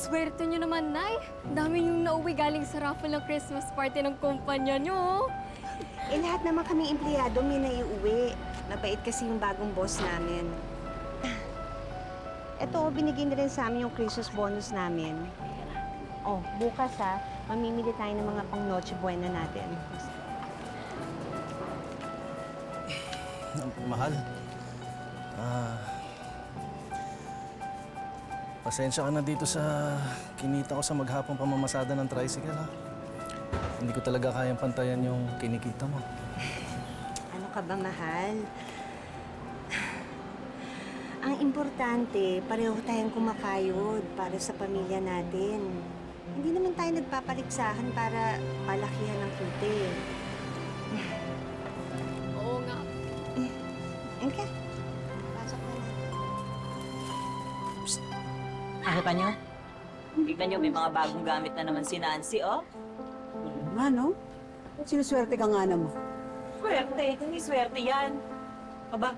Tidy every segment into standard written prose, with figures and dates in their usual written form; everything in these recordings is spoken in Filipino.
Swerte nyo naman, Nay. Dami yung nauwi galing sa raffle ng Christmas party ng kumpanya nyo. Eh, lahat naman kaming empleyado may naiuwi. Mabait kasi yung bagong boss namin. Eto, binigyan na rin sa amin yung Christmas bonus namin. Oh, bukas ha, mamimili tayo ng mga pang Noche Buena natin. Mahal. Pasensya ka na dito sa kinita ko sa maghapong pamamasada ng tricycle, ha? Hindi ko talaga kayang pantayan yung kinikita mo. Ano ka ba, mahal? Ang importante, pareho tayong kumakayod para sa pamilya natin. Hindi naman tayo nagpapaligsahan para palakihan ng kuti. Oo nga. Okay. Pasok na natin. Nakita niyo? Tignan niyo, may mga bagong gamit na naman si Nancy, oh. Nga, no? Sinuswerte ka nga naman. Swerte, hindi swerte yan. Aba,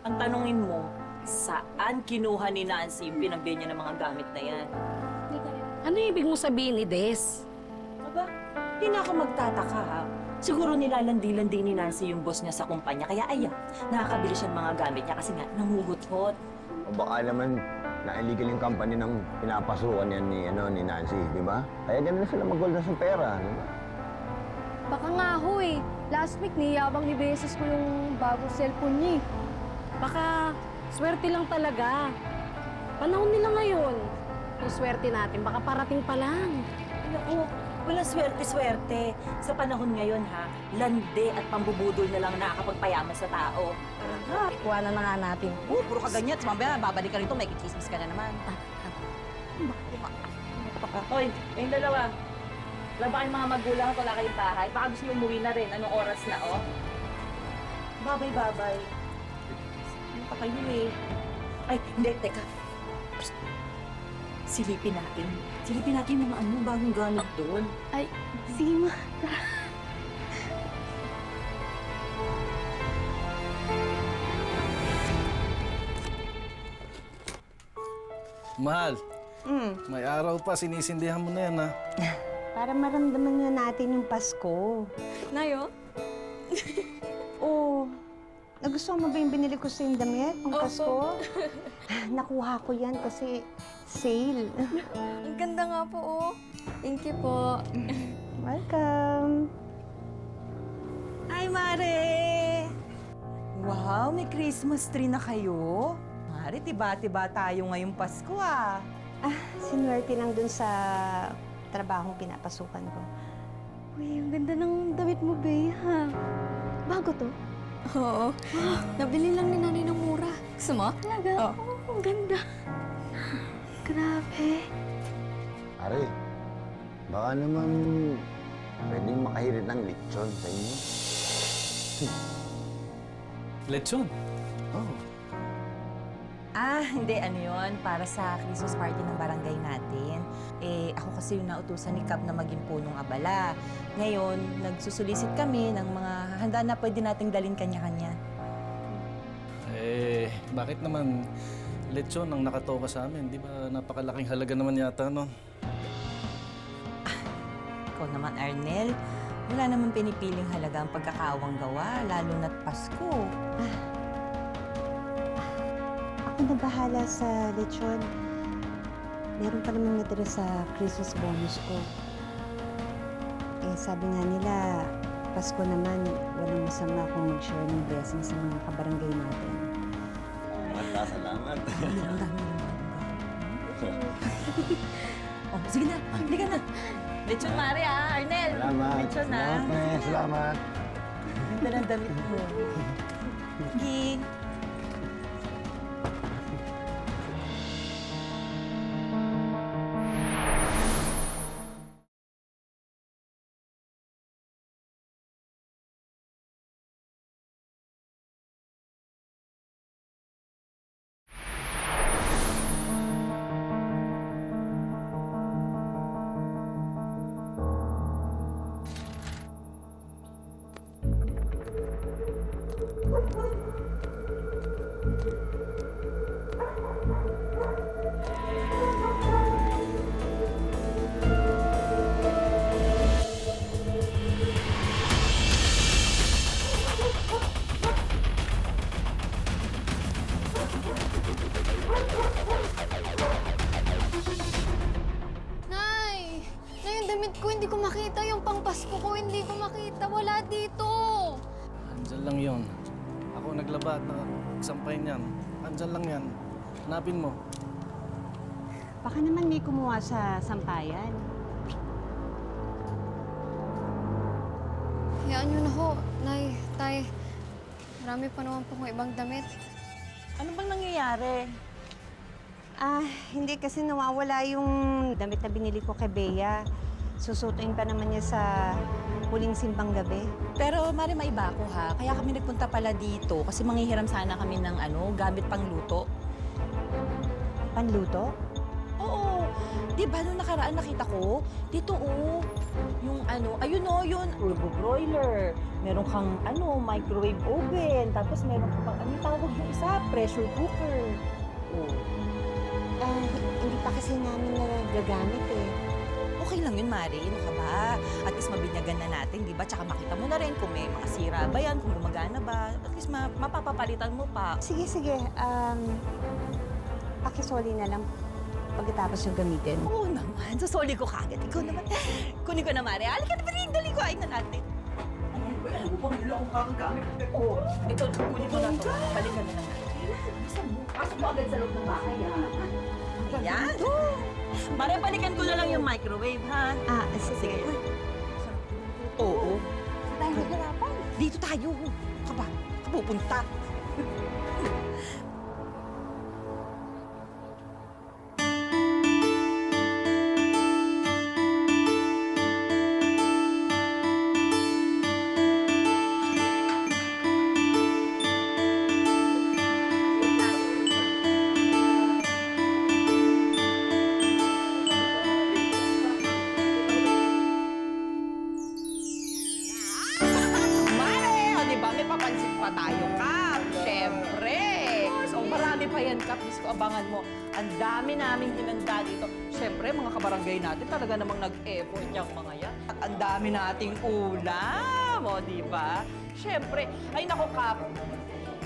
ang tanungin mo, saan kinuha ni Nancy yung pinambili niya ng mga gamit na yan? Ano ibig mo sabihin ni Des? Aba, hindi na ako magtataka, ha? Siguro nilalandi-landi ni Nancy yung boss niya sa kumpanya, kaya ayan, nakakabili siya ng mga gamit niya kasi nga nanguhut-hut. O baka naman na-illegal yung company ng pinapasukan yan ni Nancy, di ba? Kaya ganun na sila mag-golda sa pera, di ba? Baka nga ho eh. Last week, niyabang ni Beses ko yung bagong cellphone niya. Baka swerte lang talaga. Panahon nila ngayon. Yung swerte natin, baka parating pa lang. Naku, walang swerte-swerte. Sa panahon ngayon, ha, lande at pambubudol na lang nakakapagpayaman sa tao. Kuha na nga natin. Puro ka ganyan. Mamaya, babalik ka rito, may kikismis ka na naman. Hoy, kayong dalawa. Wala ba kayong mga magulang at wala kayong bahay? Baka gusto niyo umuwi na rin. Anong oras na, oh? Babay-babay. Ano pa kayo eh? Ay, hindi, teka. Psst. Silipin natin. Silipin natin yung mga bagong gamit doon. Ay, sige ma. Mahal, may araw pa, sinisindihan mo na yan, ha? Para maramdaman na natin yung Pasko. Nayo? Oh, nagustuhan mo ba yung binili ko sa yung damit ng Opo. Pasko? Nakuha ko yan kasi sale. Ang ganda nga po, oh. Thank you po. Welcome. Ay, Mare! Wow, may Christmas tree na kayo. Mare, tiba-tiba tayo ngayong Pasko, ah. Sinuwerte lang dun sa trabahong pinapasukan ko. Uy, ang ganda ng damit mo, Bey, ha? Bago to? Oo. Nabili lang ni nanay ng mura. Gusto mo? Talaga? Oo. Ang ganda. Grabe. Pare, baka naman pwedeng makahirit ng lechon sa inyo. Lechon. Oh. Hindi. Ano yon para sa Christmas party ng barangay natin. Eh, ako kasi yung nautusan ni Cap na maging punong abala. Ngayon, nagsusulisit kami ng mga handa na pwede nating dalhin kanya-kanya. Bakit naman lechon ang nakatoka sa amin? Di ba napakalaking halaga naman yata, no? Ikaw naman, Arnel. Wala naman pinipiling halaga ang pagkakawang gawa, lalo na't Pasko. Ako na bahala sa lechon. Meron pa naman natira sa Christmas bonus ko. Eh, sabi nga nila, Pasko naman, walang masama kung mag-share ng blessing sa mga kabarangay natin. Salamat. Oh, sige na. Hindi ka na. Lechon, Mare, ah. Arnel. Salamat. Lechon, ah. Salamat, pre. Salamat. Ganda ng damit mo. Sige. hindi ko makita yung pangpasko ko. Hindi ko makita. Wala dito. Andyan lang yon. Ako naglaba at nakasampay niyan. Andyan lang yan. Hanapin mo. Baka naman may kumuha sa sampayan. Hayaan nyo na ho. Nay, tay. Marami pa naman po kong ibang damit. Ano bang nangyayari? Hindi kasi nawawala yung damit na binili ko kay Bea. Susutuin pa naman niya sa huling simbang gabi. Pero Mari, maiba ako ha. Kaya kami nagpunta pala dito kasi manghihiram sana kami ng gamit pang luto. Panluto? Oo. Di ba nung nakaraan nakita ko? Dito yung ayun yun, turbo broiler. Meron kang microwave oven. Tapos meron ka pang, tawag yung isa? Pressure cooker. Oh. Hindi pa kasi namin nagagamit eh. Okay lang yun, Mari. Ano ka ba? At least mabinyagan na natin, di ba? Tsaka makita mo na rin kung may mga sira ba yan, kung gumagana ba. At least mapapapalitan mo pa. Sige. Pakisoli na lang pagkatapos yung gamitin. Oo naman. Sasoli ko kagad. Ikaw naman. Kunin ko na, Mari. Halika na, Mari. Dali ko. Ay na natin. Alam mo bang wala akong kakagamit? Oo. Ito, kunin ko na to. Balikan na lang natin. Pasok mo agad sa loob ng bahay, Yan. Mari, balikan ko na lang yung microwave, ha? Sige. Oo. Tayo nagharapan. Dito tayo. Kaba, pupunta. Mare! O, di ba? May papansin pa tayo, Kap. Siyempre. So, marami pa yan, Kap. Diyos ko, abangan mo. Ang dami naming hinanda dito. Siyempre, mga kabarangay natin talaga namang nag-effort yung mga yan. At ang dami nating ulam. O, di ba? Siyempre. Ay, naku, Kap.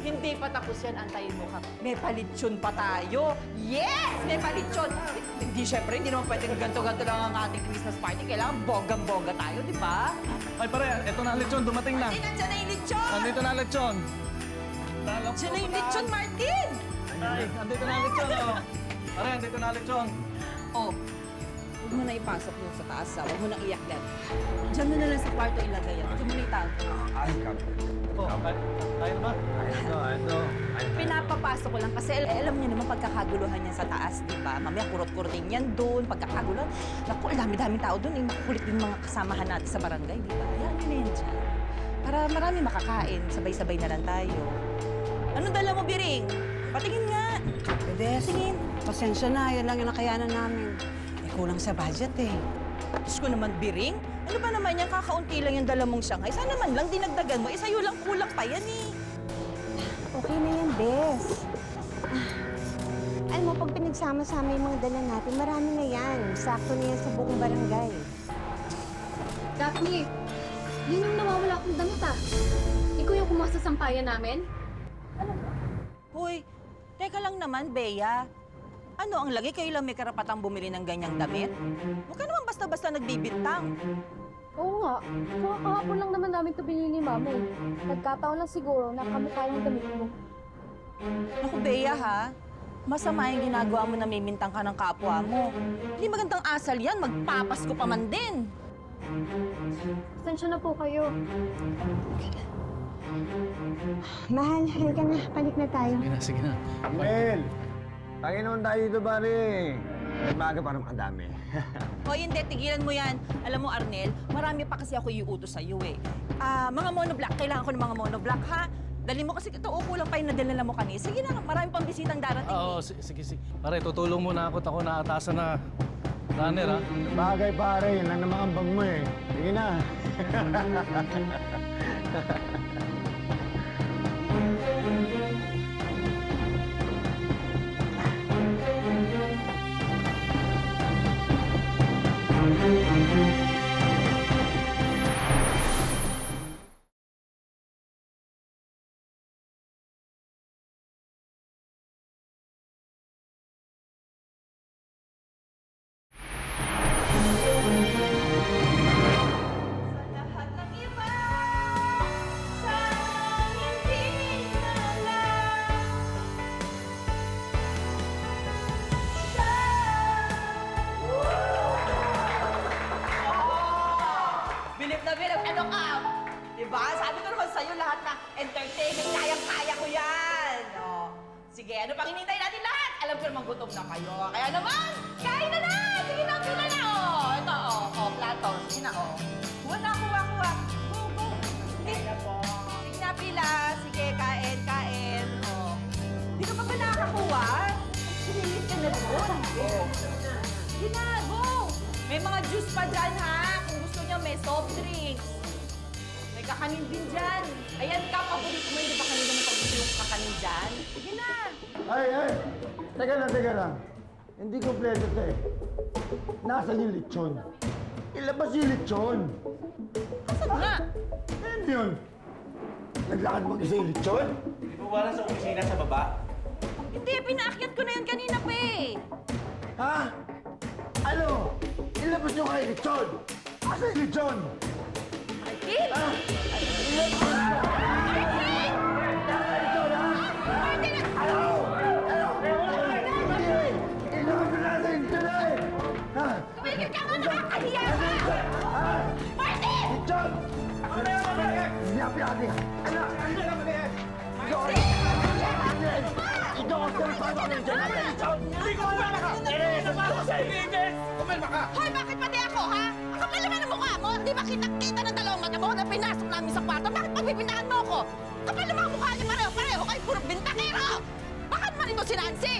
Hindi pa tapos yan. Antayin mo, Kap. May palitsyon pa tayo. Yes! May palitsyon. Hindi, siyempre, hindi naman pwedeng ganto-ganto lang ang ating Christmas party. Kailangan bonggang-bongga tayo, di ba? Ay pare, eto na lechon. Dumating na. Ay, nandiyan na yung lechon! Andito na lechon. Nandiyan na yung lechon, Martin! Ay, andito na lechon. Oh. Pare, andito na lechon. Oh, huwag mo na ipasok yung sa taas, ha? Huwag mo na iyak yan. Diyan mo na lang sa kwarto ilagay yan. Diyan mo na itago. Ay, Kap. Oh, tayo ba? Ito. Pinapapasok ko lang kasi alam niyo naman pagkakaguluhan yan sa taas, di ba? Mamaya kurot-kurotin yan doon, pagkakaguluhan. Naku, ang dami-daming tao doon. Eh. Kulit din mga kasamahan natin sa barangay, di ba? Hayaan nyo na yan dyan. Para marami makakain, sabay-sabay na lang tayo. Ano dala mo, Biring? Patingin nga. Bedes, Tingin. pasensya na. Yan lang yung nakayanan namin. Kulang sa budget eh. Diyos ko naman, Biring. Ano ba naman yan? Kakaunti lang yung dala mong Shanghai. Sana man lang dinagdagan mo. Sa'yo lang kulang pa yan eh. Okay na yan, Bes. Alam mo, pag pinagsama-sama yung mga dala natin, marami na yan. Sakto na yan sa buong barangay. Daphne, yun yung nawawala akong damit Ikaw yung kumuha sa sampayan namin? Hoy, teka lang naman, Bea. Ano ang lagi? Kayo lang may karapatang bumili ng ganyang damit? Huwag ka naman basta-basta nagbibintang. Oo nga. Kung kahapon lang naman namin ito binili ni Mama eh. Nagkataon lang siguro na kamukha yung damit mo. Naku, Bea, ha? Masama yung ginagawa mo na mimintang ka ng kapwa mo. Hindi magandang asal yan. Magpapasko pa man din. Pasensya na po kayo. Mahal, halika na. Panik na tayo. Sige na, sige na. Mel! Tayo naman tayo dito, pare. May baga parang ang dami. O hindi, tigilan mo yan. Alam mo, Arnel, marami pa kasi ako iuutos sa'yo eh. Mga monoblock, kailangan ko ng mga monoblock, ha? Dali mo kasi ito, kulang pa yung nadala mo kanina. Sige na, marami pang bisitang darating. Oo, sige. Pare, tutulong muna ako. Ako naatasan na runner, ha? Bagay, pare. Yan lang naman ang bag mo eh. Sige na. ano ka? Diba? Sabi ko naman sa'yo lahat na entertainment, kayang-kaya ko yan. Oh. Sige, ano pang hinintay natin lahat? Alam ko naman gutom na kayo. Kaya naman, kain na na! Sige na, pila na, oh. Ito, oh, plato. Sige na, oh. Kuha na, kuha. Go, go. Sige na po. Sige na, pila. Sige, kain, kain. Oh. Di ka pa ba nakakakuha? Sinilit ka na doon. Sige na, go. May mga juice pa dyan, ha? Kung gusto niyo, may soft drinks. May kakanin din dyan. Ayan ka, paborito mo. Hindi ba kanina mo paborito yung kakanin dyan? Sige na. Ay! Teka lang. Hindi kompleto ito eh. Nasaan yung lechon? Ilabas yung lechon! Asan nga? Ayun yun! Naglakad mag-isa yung lechon? Di ba wala sa opisina sa baba? Hindi, pinaakyat ko na yan kanina pa eh. Ha? Ano? Ilabas nyo kayo lechon! Asa yung lechon? Martin! Ha? Ilabas nyo! Martin! Nasa lechon, ha? Martin! Ano? Hindi! Ilabas nyo nasa lechon, eh! Ha? Tumigil ka nga, nakakahiya ka! Ha? Martin! Lechon! Ako na yung mabalik! Sinabi natin! Ano? Ano na mabalik? Ikaw ang salpado ng lechon! Nasa lechon! Hindi ko wala ka! Napasok sa ibigin! Kumalma ka! Hoy, bakit pati ako, ha? Ang kapal naman ang mukha mo! Di ba kita ng dalawang mata mo na pinasok namin sa kwarto? Bakit pagpipintahan mo ako? Kapal naman ang mukha niyo pareho-pareho kayo puro bintakero! Bakit man ito si Nancy?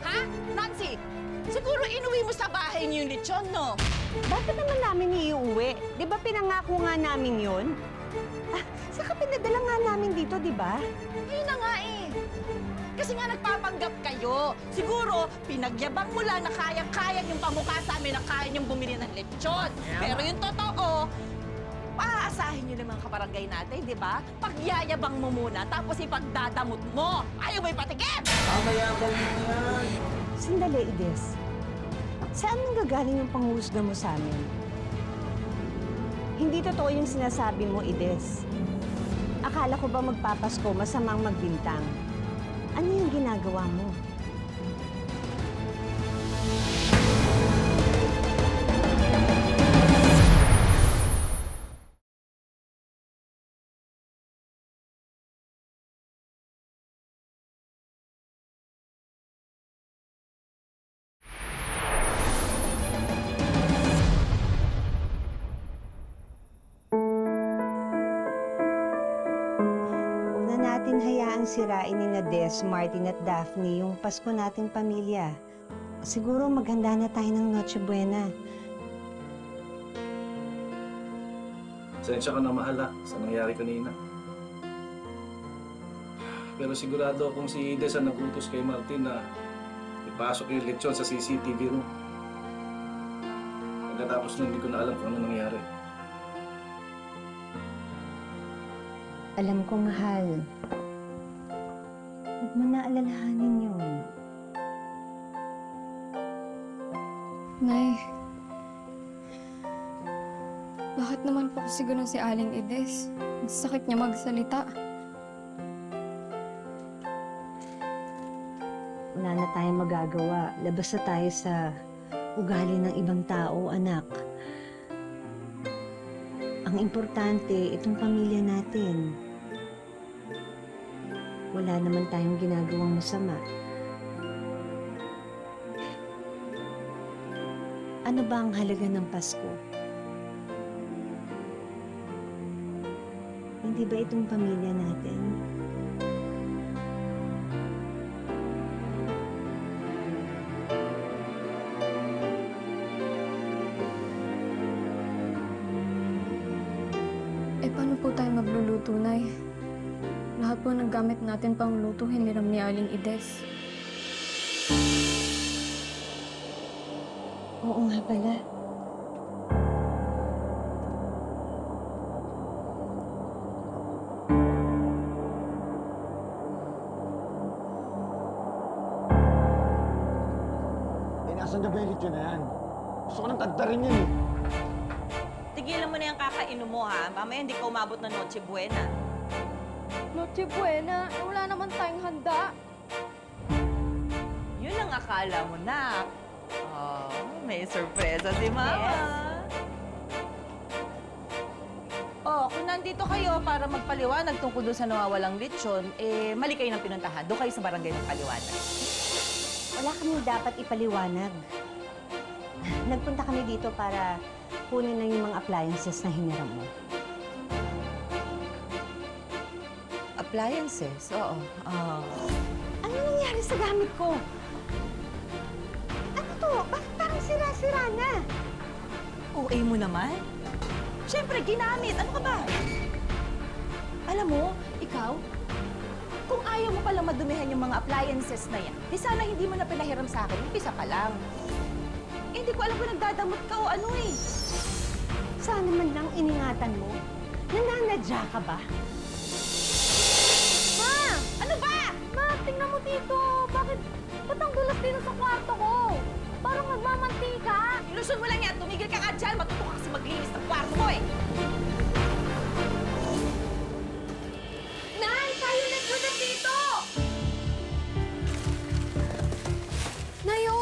Ha? Nancy, siguro inuwi mo sa bahay niyo yung lechon, no? Bakit naman namin iuwi? Di ba pinangako nga namin yun? Saka pinadala nga namin dito, di ba? Ayun na nga eh. Kasi nga nagpapanggap kayo. Siguro, pinagyabang mo lang na kayang-kaya yung pamukha sa amin na kaya niyong bumili ng lechon. Pero yung totoo, paaasahin niyo naman kabarangay natin, di ba? Pagyayabang mo muna, tapos ipagdadamot mo. Ayaw mo ipatikip! Sandali, Ides. Saan gagaling yung panghusga mo sa amin? Hindi totoo yung sinasabi mo, Ides. Akala ko ba magpapasko masamang magbintang? Ano yung ginagawa mo? Una natin hayaang sirain ni Des, Martin at Daphne yung Pasko nating pamilya. Siguro maghanda na tayo ng Noche Buena. Sensya ka na mahala sa nangyari kanina. Pero sigurado akong si Ines ang nagutos kay Martin na ipasok yung lechon sa CCTV room. Pagkatapos nun, hindi ko na alam kung ano nangyari. Alam ko, mahal. Huwag mo na alalahanin yun. Nay, bakit naman po kasi ganun si Aling Ides? Ang sakit niya magsalita. Wala na tayong magagawa. Labas na tayo sa ugali ng ibang tao, anak. Ang importante, itong pamilya natin. Wala naman tayong ginagawang masama. Ano ba ang halaga ng Pasko? Hindi ba itong pamilya natin? Eh, paano po tayo magluluto, Nay? Lahat po ng gamit natin pang luto, hiniram ni Aling Ides. Oo nga pala. Eh, nasan na ba yung lechon na yan? Gusto ko nang tagtarin yan eh. Tigilan mo na yung kakainom mo, ha? Mamaya hindi ka umabot ng Noche Buena. Noche Buena, wala naman tayong handa. Yun ang akala mo, na. Oh, may sorpresa si Mama. Oh, nandito kayo para magpaliwanag tungkol doon sa nawawalang lechon, mali kayo ng pinuntahan. Doon kayo sa barangay ng paliwanag. Wala kaming dapat ipaliwanag. Nagpunta kami dito para kunin na yung mga appliances na hiniram mo. Appliances? Oo. Ano nangyari sa gamit ko? Ano to? Bakit parang sira-sira na? OA mo naman? Siyempre, ginamit. Ano ka ba? Alam mo, ikaw, kung ayaw mo palang madumihan yung mga appliances na yan, di sana hindi mo na pinahiram sa akin. Umpisa pa lang. Hindi ko alam kung nagdadamot ka o ano eh. Sana man lang iningatan mo. Nananadya ka ba? Ma! Ano ba? Ma, tingnan mo dito. Bakit? Ba't ang dulas dito sa kwarto ko? Parang nagmamantika. Ilusyon mo lang yan. Tumigil ka dyan. Matuto ka kasi maglinis ng kwarto mo eh. Nay, tayo nagpunta dito! Nayo!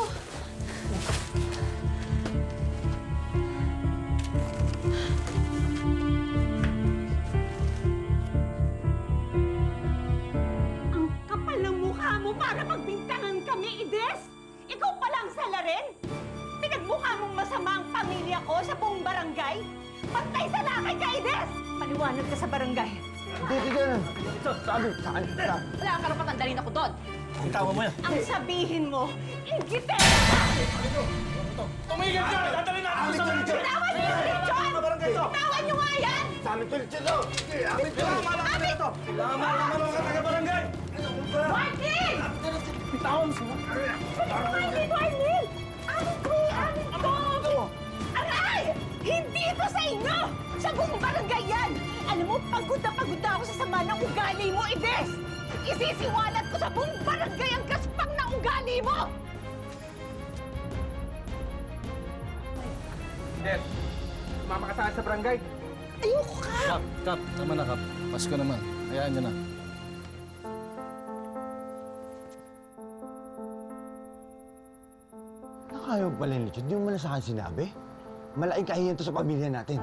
Ang kapal ng mukha mo para magbintangan kami, Ides! Ikaw palang salarin? Pinagmukha mong masama ang pamilya ko sa buong barangay? Pantay sa lakay ka, Ides! Paliwanag ka sa barangay. Hindi ka. Sabi, saan? Wala kang karapatan dalhin ako doon. Ang tawa mo yan. Ang sabihin mo, inggitera! Tumigil ka! Dadali na ako sa barangay! Bitawan niyo yung lechon! Bitawan niyo nga yan! Sa amin to, Lechon, no? Amin to! Kailangan malaman mo ka taga-barangay! Martin! Bitawan mo! Amin dito, Arnel! Amin ko eh! Amin ko! Aray! Hindi ito sa inyo! Sa buong barangay yan! Alam mo, pagod na ako sa sama ng ugali mo, Ides! Isisiwalat ko sa buong barangay ang kaspang na ugali mo! Dad, sumama ka sa barangay. Ayoko ka! Kap, tama na Kap. Pasko naman. Hayaan niyo na. Nakakayaw pala yung Lechon. Hindi mo man sa akin sinabi. Malaking kahiyan to sa pamilya natin.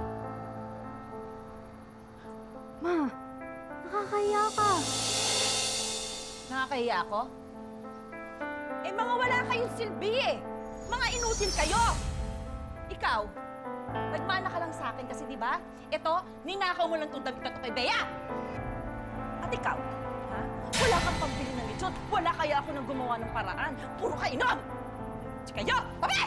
Ma, nakakaya ka. Nakakahiya ako? Eh, mga wala kayong silbi eh. Mga inutil kayo. Ikaw, nagmana ka lang sa akin kasi di ba? Ito, ninakaw mo lang itong damit na ito kay Bea. At ikaw, ha? Wala kang pambili ng lechon. Wala kaya ako nang gumawa ng paraan. Puro ka inom! Di kayo, tabi!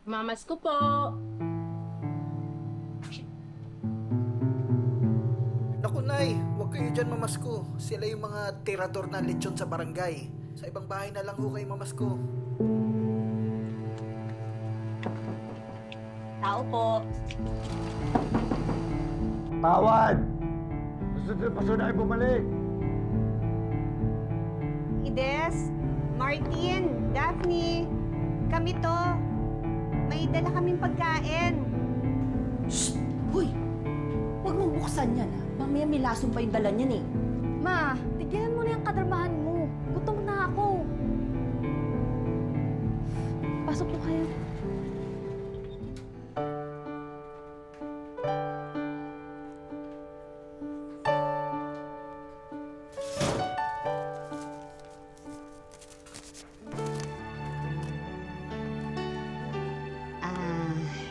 Mamas ko po. Naku, Nay, huwag kayo dyan mamasko. Sila yung mga tirador na lechon sa barangay. Sa ibang bahay na lang ho kayo mamasko. Tao po. Tawad! Gusto pa na kayo bumalik. Ides, Martin, Daphne, kami to. May dala kaming pagkain. Shh! Hoy! Huwag mong buksan yan, ha? Mamaya may lasong pa yung dala niyan, eh. Ma, tigilan mo na yung kadrabahan mo. Gutom na ako. Pasok po kayo.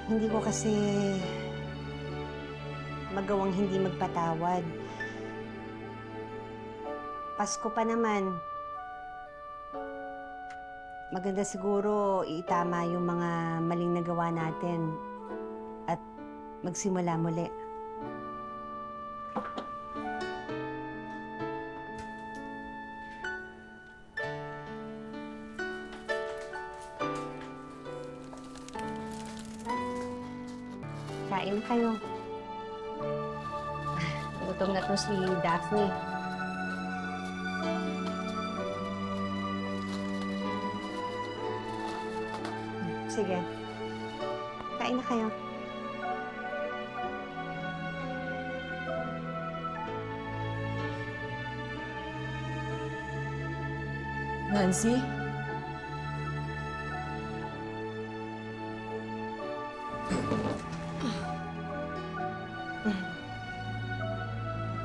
Hindi ko kasi magawang hindi magpatawad. Pasko pa naman. Maganda siguro itama yung mga maling nagawa natin at magsimula muli. Kain na kayo. Gutom na to si Daphne. Sige. Kain na kayo. Nancy?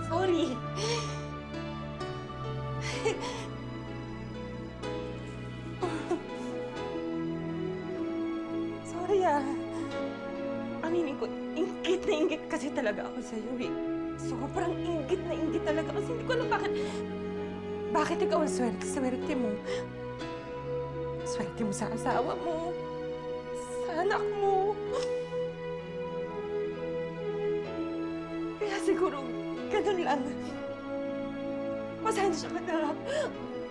Sorry. Sorry Aminin ko, ingit kasi talaga ako sa'yo eh. Sobrang ingit na ingit talaga kasi hindi ko alam bakit ikaw ang swerte mo. Swerte mo sa asawa mo, sa anak mo. Kaya siguro, ganun lang. Pasensya ka na.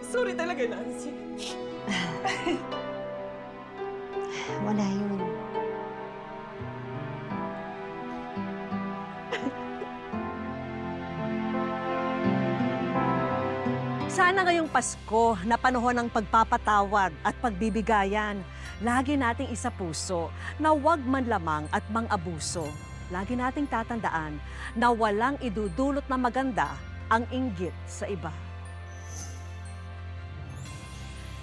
Sorry talaga, Nancy. Wala yun. Sana ngayong Pasko na panahon ng pagpapatawad at pagbibigayan, lagi nating isa puso na huwag manlamang at mang-abuso. Lagi nating tatandaan na walang idudulot na maganda ang inggit sa iba.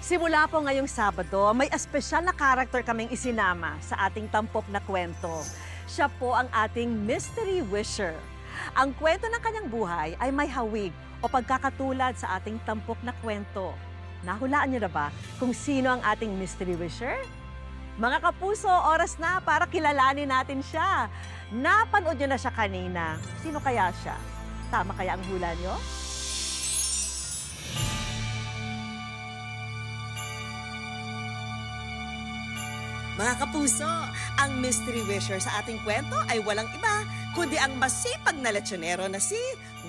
Simula po ngayong Sabado, may espesyal na karakter kaming isinama sa ating tampok na kwento. Siya po ang ating Mystery Wisher. Ang kwento ng kanyang buhay ay may hawig o pagkakatulad sa ating tampok na kwento. Nahulaan niyo na ba kung sino ang ating Mystery Wisher? Mga kapuso, oras na para kilalanin natin siya. Napanood niyo na siya kanina. Sino kaya siya? Tama kaya ang hula niyo? Mga kapuso, ang Mystery Wisher sa ating kwento ay walang iba kundi ang masipag na lechonero na si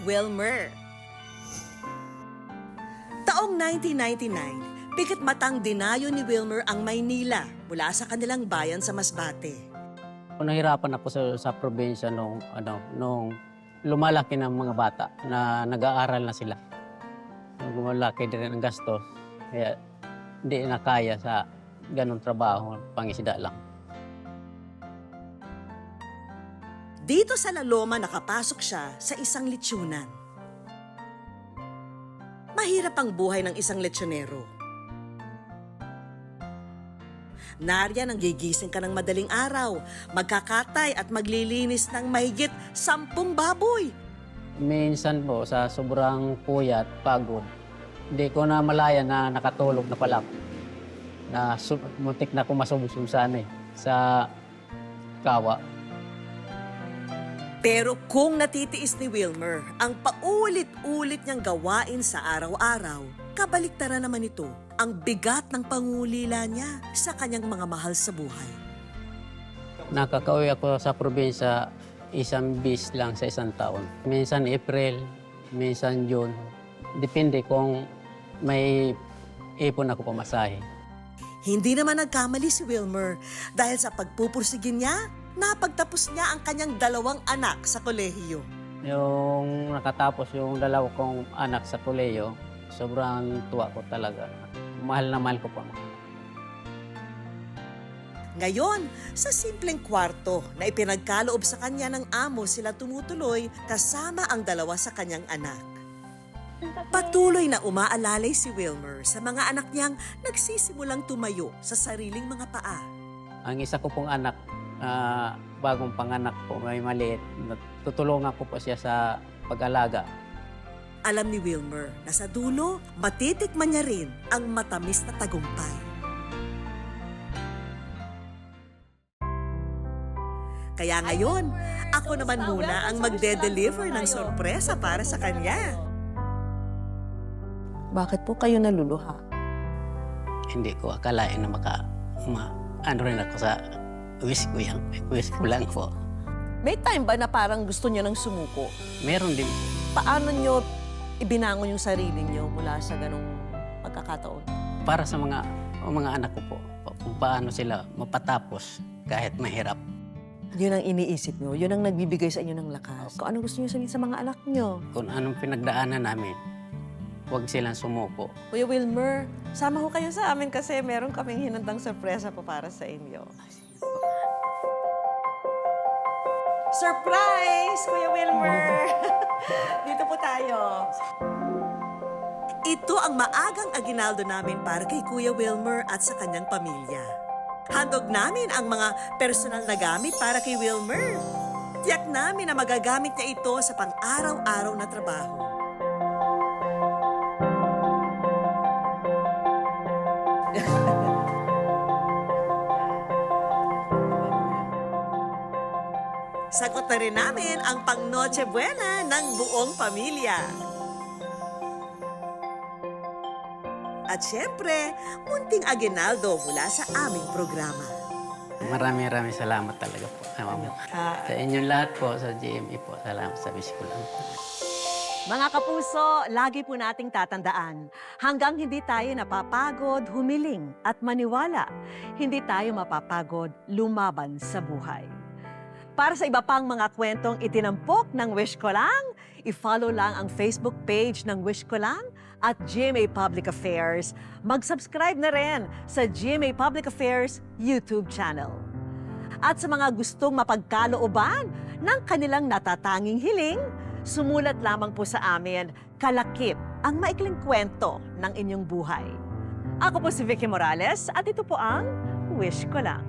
Wilmer. Taong 1999, pikit matang dinayo ni Wilmer ang Maynila mula sa kanilang bayan sa Masbate. Nahirapan ako sa probinsya nung lumalaki ng mga bata na nag-aaral na sila. Lumalaki din ang gastos, kaya hindi na kaya sa ganong trabaho, pangisda lang. Dito sa La Loma nakapasok siya sa isang lechonan. Mahirap ang buhay ng isang lechonero. Nariyan ang gigising ka ng madaling araw, magkakatay at maglilinis ng mahigit 10 baboy. Minsan po, sa sobrang puyat, pagod, hindi ko na malaya na nakatulog na pala ako. Na muntik na kumasubsub sa kawa. Pero kung natitiis ni Wilmer ang paulit-ulit niyang gawain sa araw-araw, kabaliktaran naman ito ang bigat ng pangulila niya sa kanyang mga mahal sa buhay. Nakakauwi ako sa probinsya isang bis lang sa isang taon. Minsan April, minsan June. Depende kung may ipon ako pamasahe. Hindi naman nagkamali si Wilmer dahil sa pagpupursigin niya, napagtapos niya ang kanyang 2 anak sa kolehiyo. Yung nakatapos yung 2 kong anak sa kolehiyo, sobrang tuwa ko talaga. Mahal na mahal ko po. Ngayon, sa simpleng kwarto na ipinagkaloob sa kanya ng amo sila tumutuloy kasama ang 2 sa kanyang anak. Patuloy na umaalalay si Wilmer sa mga anak niyang nagsisimulang tumayo sa sariling mga paa. Ang isa ko pong anak, bagong panganak po, may maliit. Tutulungan ko po siya sa pag-alaga. Alam ni Wilmer na sa dulo, matitikman niya rin ang matamis na tagumpay. Kaya ngayon, ako naman muna ang magde-deliver ng sorpresa para sa kanya. Bakit po kayo naluluha? Hindi ko akalain na ano rin ako sa wish ko yan. Wish ko lang po. May time ba na parang gusto niyo nang sumuko? Meron din. Paano niyo ibinangon yung sarili niyo mula sa ganong pagkakataon? Para sa mga anak ko po, kung paano sila mapatapos kahit mahirap. Yun ang iniisip niyo, yun ang nagbibigay sa inyo ng lakas. Kung ano gusto niyo sabihin sa mga anak niyo? Kung anong pinagdaanan namin, huwag silang sumuko. Kuya Wilmer, sama ko kayo sa amin kasi meron kaming hinandang sorpresa pa para sa inyo. Surprise, Kuya Wilmer! Dito po tayo. Ito ang maagang aginaldo namin para kay Kuya Wilmer at sa kanyang pamilya. Handog namin ang mga personal na gamit para kay Wilmer. Tiyak namin na magagamit niya ito sa pang-araw-araw na trabaho. Sagot na rin namin ang pang Noche Buena ng buong pamilya. At syempre, munting aginaldo mula sa aming programa. Maraming salamat talaga po. Sa inyong lahat po, sa GMA po, salamat sa wish ko lang. Mga kapuso, lagi po nating tatandaan, hanggang hindi tayo napapagod, humiling at maniwala, hindi tayo mapapagod lumaban sa buhay. Para sa iba pang mga kwentong itinampok ng Wish Ko Lang, i-follow lang ang Facebook page ng Wish Ko Lang at GMA Public Affairs. Mag-subscribe na rin sa GMA Public Affairs YouTube channel. At sa mga gustong mapagkalooban ng kanilang natatanging hiling, sumulat lamang po sa amin, Kalakip, ang maikling kwento ng inyong buhay. Ako po si Vicky Morales at ito po ang Wish Ko Lang.